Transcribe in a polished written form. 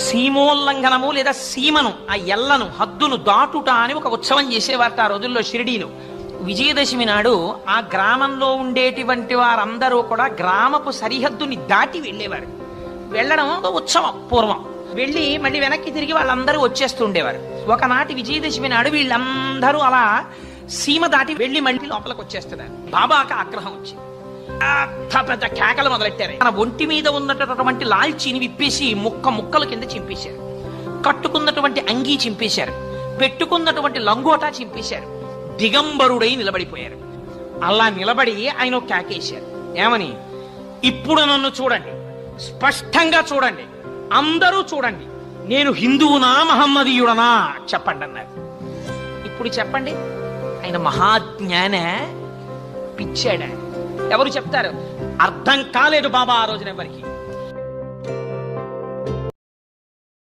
సీమోల్లంఘనము లేదా సీమను, ఆ ఎల్లను, హద్దును దాటుట అని ఒక ఉత్సవం చేసేవారట ఆ రోజుల్లో షిరిడీలో. విజయదశమి నాడు ఆ గ్రామంలో ఉండేటువంటి వారందరూ కూడా గ్రామపు సరిహద్దుని దాటి వెళ్ళేవారు. వెళ్ళడం ఒక ఉత్సవం పూర్వం. వెళ్ళి మళ్ళీ వెనక్కి తిరిగి వాళ్ళందరూ వచ్చేస్తూ ఉండేవారు. ఒకనాటి విజయదశమి నాడు వీళ్ళందరూ అలా సీమ దాటి వెళ్ళి మళ్ళీ లోపలికి వచ్చేస్తున్నారు. బాబాకి ఆగ్రహం వచ్చింది. పెద్ద కేకలు మొదలెట్టారు. తన ఒంటి మీద ఉన్నటువంటి లాల్చీని విప్పేసి ముక్కల కింద చింపేశారు. కట్టుకున్నటువంటి అంగీ చింపేశారు. పెట్టుకున్నటువంటి లంగోటా చింపేశారు. దిగంబరుడై నిలబడిపోయారు. అలా నిలబడి ఆయన కేకేశారు. ఏమని? ఇప్పుడు నన్ను చూడండి, స్పష్టంగా చూడండి, అందరూ చూడండి, నేను హిందువునా మహమ్మదీయుడనా చెప్పండి అన్నారు. ఇప్పుడు చెప్పండి, ఆయన మహాజ్ఞాన పిచ్చాడా? ఎవరు చెప్తారు? అర్థం కాలేదు బాబా ఆ రోజున ఎవరికి.